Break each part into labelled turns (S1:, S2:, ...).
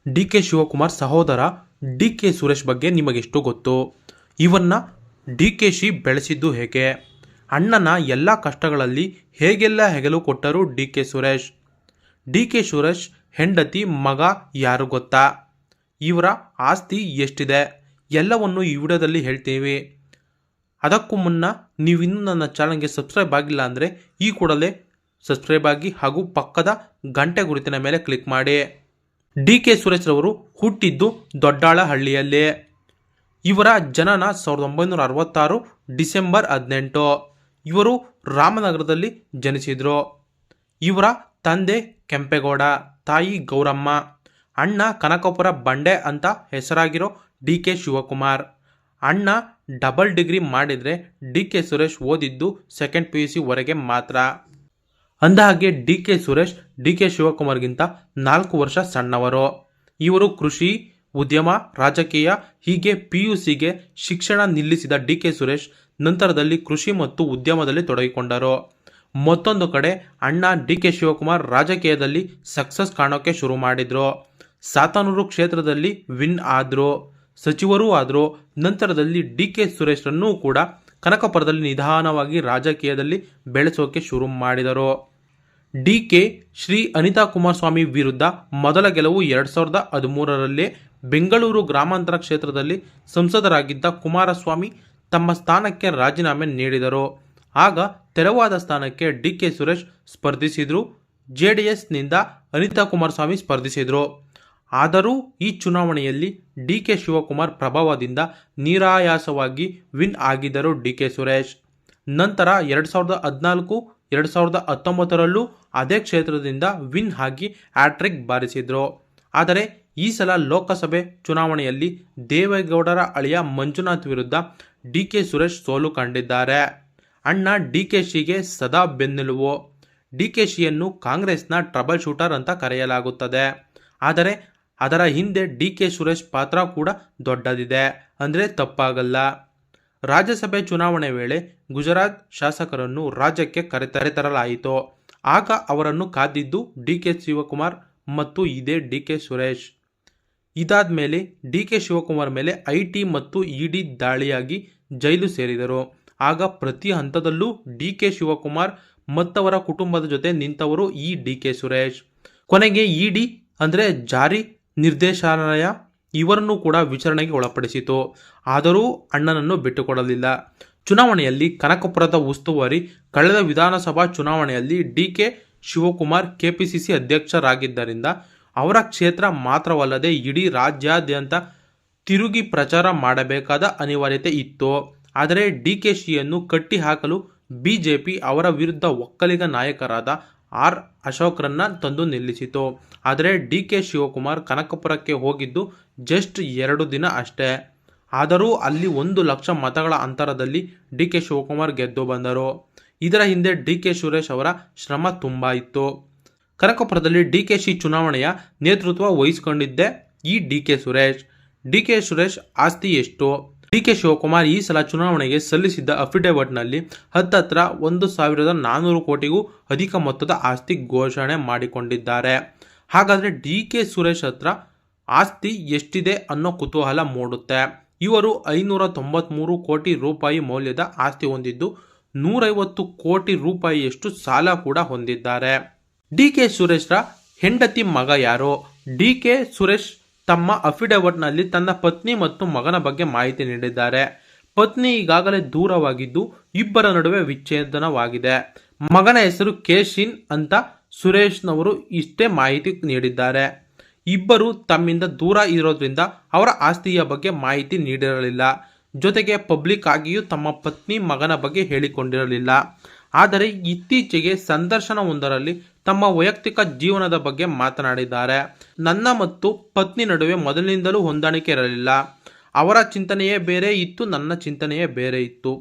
S1: D K Shivakumar ಸಹೋದರ D K Suresh ಬಗ್ಗೆ ನಿಮಗೆಷ್ಟು ಗೊತ್ತು? ಇವನ್ನ ಡಿ ಕೆ ಶಿ ಬೆಳೆಸಿದ್ದು ಹೇಗೆ? ಅಣ್ಣನ ಎಲ್ಲ ಕಷ್ಟಗಳಲ್ಲಿ ಹೇಗೆಲ್ಲ ಹೆಗಲು ಕೊಟ್ಟರು D K Suresh? D K Suresh ಹೆಂಡತಿ ಮಗ ಯಾರು ಗೊತ್ತಾ? ಇವರ ಆಸ್ತಿ ಎಷ್ಟಿದೆ? ಎಲ್ಲವನ್ನು ಈ ವಿಡಿಯೋದಲ್ಲಿ ಹೇಳ್ತೀವಿ. ಅದಕ್ಕೂ ಮುನ್ನ ನೀವಿನ್ನೂ ನನ್ನ ಚಾನಲ್ಗೆ ಸಬ್ಸ್ಕ್ರೈಬ್ ಆಗಿಲ್ಲ ಅಂದರೆ ಈ ಕೂಡಲೇ ಸಬ್ಸ್ಕ್ರೈಬ್ ಆಗಿ ಹಾಗೂ ಪಕ್ಕದ ಗಂಟೆ ಗುರುತಿನ ಮೇಲೆ ಕ್ಲಿಕ್ ಮಾಡಿ. ಡಿ ಕೆ ಸುರೇಶ್ ರವರು ಹುಟ್ಟಿದ್ದು ದೊಡ್ಡಾಳಹಳ್ಳಿಯಲ್ಲಿ. ಇವರ ಜನನ 1966 ಡಿಸೆಂಬರ್ 18. ಇವರು ರಾಮನಗರದಲ್ಲಿ ಜನಿಸಿದರು. ಇವರ ತಂದೆ ಕೆಂಪೇಗೌಡ, ತಾಯಿ ಗೌರಮ್ಮ, ಅಣ್ಣ ಕನಕಪುರ ಬಂಡೆ ಅಂತ ಹೆಸರಾಗಿರೋ ಡಿ ಕೆ ಶಿವಕುಮಾರ್. ಅಣ್ಣ ಡಬಲ್ ಡಿಗ್ರಿ ಮಾಡಿದರೆ ಡಿ ಕೆ ಸುರೇಶ್ ಓದಿದ್ದು ಸೆಕೆಂಡ್ PUC ವರೆಗೆ ಮಾತ್ರ. ಅಂದಹಾಗೆ D K Suresh D K ಶಿವಕುಮಾರ್ಗಿಂತ 4 ವರ್ಷ ಸಣ್ಣವರು. ಇವರು ಕೃಷಿ, ಉದ್ಯಮ, ರಾಜಕೀಯ ಹೀಗೆ PUCಗೆ ಶಿಕ್ಷಣ ನಿಲ್ಲಿಸಿದ ಡಿ ಕೆ ಸುರೇಶ್ ನಂತರದಲ್ಲಿ ಕೃಷಿ ಮತ್ತು ಉದ್ಯಮದಲ್ಲಿ ತೊಡಗಿಕೊಂಡರು. ಮತ್ತೊಂದು ಕಡೆ ಅಣ್ಣ ಡಿ ಕೆ ಶಿವಕುಮಾರ್ ರಾಜಕೀಯದಲ್ಲಿ ಸಕ್ಸಸ್ ಕಾಣೋಕೆ ಶುರು ಮಾಡಿದ್ರು. ಸಾತನೂರು ಕ್ಷೇತ್ರದಲ್ಲಿ ವಿನ್ ಆದ್ರು, ಸಚಿವರೂ ಆದ್ರು. ನಂತರದಲ್ಲಿ ಡಿ ಕೆ ಸುರೇಶ್ರನ್ನೂ ಕೂಡ ಕನಕಪುರದಲ್ಲಿ ನಿಧಾನವಾಗಿ ರಾಜಕೀಯದಲ್ಲಿ ಬೆಳೆಸೋಕೆ ಶುರು ಮಾಡಿದರು. ಡಿ ಕೆ ಶ್ರೀ ಅನಿತಾ ಕುಮಾರಸ್ವಾಮಿ ವಿರುದ್ಧ ಮೊದಲ ಗೆಲುವು 2013ರಲ್ಲಿ ಬೆಂಗಳೂರು ಗ್ರಾಮಾಂತರ ಕ್ಷೇತ್ರದಲ್ಲಿ ಸಂಸದರಾಗಿದ್ದ ಕುಮಾರಸ್ವಾಮಿ ತಮ್ಮ ಸ್ಥಾನಕ್ಕೆ ರಾಜೀನಾಮೆ ನೀಡಿದರು. ಆಗ ತೆರವಾದ ಸ್ಥಾನಕ್ಕೆ ಡಿ ಕೆ ಸುರೇಶ್ ಸ್ಪರ್ಧಿಸಿದ್ರು. JDSನಿಂದ ಅನಿತಾ ಕುಮಾರಸ್ವಾಮಿ ಸ್ಪರ್ಧಿಸಿದರು. ಆದರೂ ಈ ಚುನಾವಣೆಯಲ್ಲಿ ಡಿ ಕೆ ಶಿವಕುಮಾರ್ ಪ್ರಭಾವದಿಂದ ನಿರಾಯಾಸವಾಗಿ ವಿನ್ ಆಗಿದ್ದರು ಡಿ ಕೆ ಸುರೇಶ್. ನಂತರ 2014, 2019ರಲ್ಲೂ ಅದೇ ಕ್ಷೇತ್ರದಿಂದ ವಿನ್ ಆಗಿ ಹ್ಯಾಟ್ರಿಕ್ ಬಾರಿಸಿದ್ರು. ಆದರೆ ಈ ಸಲ ಲೋಕಸಭೆ ಚುನಾವಣೆಯಲ್ಲಿ ದೇವೇಗೌಡರ ಅಳಿಯ ಮಂಜುನಾಥ್ ವಿರುದ್ಧ ಡಿ ಕೆ ಸುರೇಶ್ ಸೋಲು ಕಂಡಿದ್ದಾರೆ. ಅಣ್ಣ ಡಿ ಕೆ ಶಿಗೆ ಸದಾ ಬೆನ್ನೆಲುಬು. ಡಿ ಕೆ ಶಿಯನ್ನು ಕಾಂಗ್ರೆಸ್ನ ಟ್ರಬಲ್ ಶೂಟರ್ ಅಂತ ಕರೆಯಲಾಗುತ್ತದೆ. ಆದರೆ ಅದರ ಹಿಂದೆ ಡಿ ಕೆ ಸುರೇಶ್ ಪಾತ್ರ ಕೂಡ ದೊಡ್ಡದಿದೆ ಅಂದರೆ ತಪ್ಪಾಗಲ್ಲ. ರಾಜ್ಯಸಭೆ ಚುನಾವಣೆ ವೇಳೆ ಗುಜರಾತ್ ಶಾಸಕರನ್ನು ರಾಜ್ಯಕ್ಕೆ ಕರೆತರಲಾಯಿತು. ಆಗ ಅವರನ್ನು ಕಾದಿದ್ದು ಡಿ ಕೆ ಶಿವಕುಮಾರ್ ಮತ್ತು ಇದೇ ಡಿ ಕೆ ಸುರೇಶ್. ಇದಾದ ಮೇಲೆ ಡಿ ಕೆ ಶಿವಕುಮಾರ್ ಮೇಲೆ IT ಮತ್ತು ED ದಾಳಿಯಾಗಿ ಜೈಲು ಸೇರಿದರು. ಆಗ ಪ್ರತಿ ಹಂತದಲ್ಲೂ ಡಿ ಕೆ ಶಿವಕುಮಾರ್ ಮತ್ತವರ ಕುಟುಂಬದ ಜೊತೆ ನಿಂತವರು ಈ ಡಿ ಕೆ ಸುರೇಶ್. ಕೊನೆಗೆ ED ಅಂದರೆ ಜಾರಿ ನಿರ್ದೇಶನಾಲಯ ಇವರನ್ನು ಕೂಡ ವಿಚಾರಣೆಗೆ ಒಳಪಡಿಸಿತು. ಆದರೂ ಅಣ್ಣನನ್ನು ಬಿಟ್ಟುಕೊಡಲಿಲ್ಲ. ಚುನಾವಣೆಯಲ್ಲಿ ಕನಕಪುರದ ಉಸ್ತುವಾರಿ. ಕಳೆದ ವಿಧಾನಸಭಾ ಚುನಾವಣೆಯಲ್ಲಿ ಡಿ ಕೆ ಶಿವಕುಮಾರ್ KPCC ಅಧ್ಯಕ್ಷರಾಗಿದ್ದರಿಂದ ಅವರ ಕ್ಷೇತ್ರ ಮಾತ್ರವಲ್ಲದೆ ಇಡೀ ರಾಜ್ಯಾದ್ಯಂತ ತಿರುಗಿ ಪ್ರಚಾರ ಮಾಡಬೇಕಾದ ಅನಿವಾರ್ಯತೆ ಇತ್ತು. ಆದರೆ ಡಿ ಕೆ ಶಿಯನ್ನು ಕಟ್ಟಿ ಹಾಕಲು BJP ಅವರ ವಿರುದ್ಧ ಒಕ್ಕಲಿಗ ನಾಯಕರಾದ R ಅಶೋಕ್ರನ್ನ ತಂದು ನಿಲ್ಲಿಸಿತು. ಆದರೆ ಡಿ ಕೆ ಶಿವಕುಮಾರ್ ಕನಕಪುರಕ್ಕೆ ಹೋಗಿದ್ದು ಜಸ್ಟ್ 2 ದಿನ ಅಷ್ಟೇ. ಆದರೂ ಅಲ್ಲಿ 1 ಲಕ್ಷ ಮತಗಳ ಅಂತರದಲ್ಲಿ ಡಿ ಕೆ ಶಿವಕುಮಾರ್ ಗೆದ್ದು ಬಂದರು. ಇದರ ಹಿಂದೆ ಡಿ ಕೆ ಸುರೇಶ್ ಅವರ ಶ್ರಮ ತುಂಬ ಇತ್ತು. ಕನಕಪುರದಲ್ಲಿ ಡಿ ಕೆ ಶಿ ಚುನಾವಣೆಯ ನೇತೃತ್ವ ವಹಿಸಿಕೊಂಡಿದ್ದೆ ಈ D K Suresh. D K Suresh ಆಸ್ತಿ ಎಷ್ಟು? ಡಿ ಕೆ ಶಿವಕುಮಾರ್ ಈ ಸಲ ಚುನಾವಣೆಗೆ ಸಲ್ಲಿಸಿದ್ದ ಅಫಿಡೇವಿಟ್ನಲ್ಲಿ ಹತ್ತತ್ರ 1,400 ಕೋಟಿಗೂ ಅಧಿಕ ಮೊತ್ತದ ಆಸ್ತಿ ಘೋಷಣೆ ಮಾಡಿಕೊಂಡಿದ್ದಾರೆ. ಹಾಗಾದರೆ ಡಿ ಕೆ ಸುರೇಶ್ ಹತ್ರ ಆಸ್ತಿ ಎಷ್ಟಿದೆ ಅನ್ನೋ ಕುತೂಹಲ ಮೂಡುತ್ತೆ. ಇವರು 593 ಕೋಟಿ ರೂಪಾಯಿ ಮೌಲ್ಯದ ಆಸ್ತಿ ಹೊಂದಿದ್ದು 150 ಕೋಟಿ ರೂಪಾಯಿಯಷ್ಟು ಸಾಲ ಕೂಡ ಹೊಂದಿದ್ದಾರೆ. ಡಿ ಕೆ ಸುರೇಶ್ರ ಹೆಂಡತಿ ಮಗ ಯಾರು? ಡಿ ಕೆ ಸುರೇಶ್ ತಮ್ಮ ಅಫಿಡೇವಿಟ್ನಲ್ಲಿ ತನ್ನ ಪತ್ನಿ ಮತ್ತು ಮಗನ ಬಗ್ಗೆ ಮಾಹಿತಿ ನೀಡಿದ್ದಾರೆ. ಪತ್ನಿ ಈಗಾಗಲೇ ದೂರವಾಗಿದ್ದು ಇಬ್ಬರ ನಡುವೆ ವಿಚ್ಛೇದನವಾಗಿದೆ. ಮಗನ ಹೆಸರು ಕೇಶಿನ್ ಅಂತ ಸುರೇಶ್ನವರು ಇಷ್ಟೇ ಮಾಹಿತಿ ನೀಡಿದ್ದಾರೆ. ಇಬ್ಬರು ತಮ್ಮಿಂದ ದೂರ ಇರೋದ್ರಿಂದ ಅವರ ಆಸ್ತಿಯ ಬಗ್ಗೆ ಮಾಹಿತಿ ನೀಡಿರಲಿಲ್ಲ. ಜೊತೆಗೆ ಪಬ್ಲಿಕ್ ಆಗಿಯೂ ತಮ್ಮ ಪತ್ನಿ ಮಗನ ಬಗ್ಗೆ ಹೇಳಿಕೊಂಡಿರಲಿಲ್ಲ. ಆದರೆ ಇತ್ತೀಚೆಗೆ ಸಂದರ್ಶನವೊಂದರಲ್ಲಿ ತಮ್ಮ ವೈಯಕ್ತಿಕ ಜೀವನದ ಬಗ್ಗೆ ಮಾತನಾಡಿದ್ದಾರೆ. ನನ್ನ ಮತ್ತು ಪತ್ನಿ ನಡುವೆ ಮೊದಲಿನಿಂದಲೂ ಹೊಂದಾಣಿಕೆ ಇರಲಿಲ್ಲ. ಅವರ ಚಿಂತನೆಯೇ ಬೇರೆ ಇತ್ತು, ನನ್ನ ಚಿಂತನೆಯೇ ಬೇರೆ ಇತ್ತು.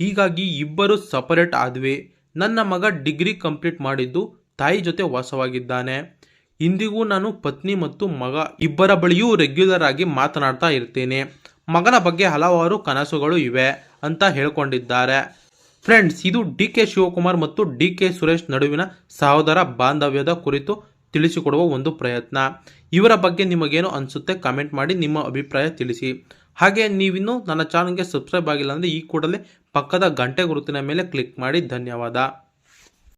S1: ಹೀಗಾಗಿ ಇಬ್ಬರು ಸಪರೇಟ್ ಆದ್ವಿ. ನನ್ನ ಮಗ ಡಿಗ್ರಿ ಕಂಪ್ಲೀಟ್ ಮಾಡಿದ್ದು ತಾಯಿ ಜೊತೆ ವಾಸವಾಗಿದ್ದಾನೆ. ಇಂದಿಗೂ ನಾನು ಪತ್ನಿ ಮತ್ತು ಮಗ ಇಬ್ಬರ ಬಳಿಯೂ ರೆಗ್ಯುಲರ್ ಆಗಿ ಮಾತನಾಡ್ತಾ ಇರ್ತೀನಿ. ಮಗನ ಬಗ್ಗೆ ಹಲವಾರು ಕನಸುಗಳು ಇವೆ ಅಂತ ಹೇಳ್ಕೊಂಡಿದ್ದಾರೆ. ಫ್ರೆಂಡ್ಸ್, ಇದು ಡಿ ಕೆ ಶಿವಕುಮಾರ್ ಮತ್ತು ಡಿ ಕೆ ಸುರೇಶ್ ನಡುವಿನ ಸಹೋದರ ಬಾಂಧವ್ಯದ ಕುರಿತು ತಿಳಿಸಿಕೊಡುವ ಒಂದು ಪ್ರಯತ್ನ. ಇವರ ಬಗ್ಗೆ ನಿಮಗೇನು ಅನಿಸುತ್ತೆ ಕಾಮೆಂಟ್ ಮಾಡಿ ನಿಮ್ಮ ಅಭಿಪ್ರಾಯ ತಿಳಿಸಿ. ಹಾಗೆ ನೀವಿನ್ನೂ ನನ್ನ ಚಾನಲ್ಗೆ ಸಬ್ಸ್ಕ್ರೈಬ್ ಆಗಿಲ್ಲ ಅಂದರೆ ಈ ಕೂಡಲೇ ಪಕ್ಕದ ಗಂಟೆ ಗುರುತಿನ ಮೇಲೆ ಕ್ಲಿಕ್ ಮಾಡಿ. ಧನ್ಯವಾದ.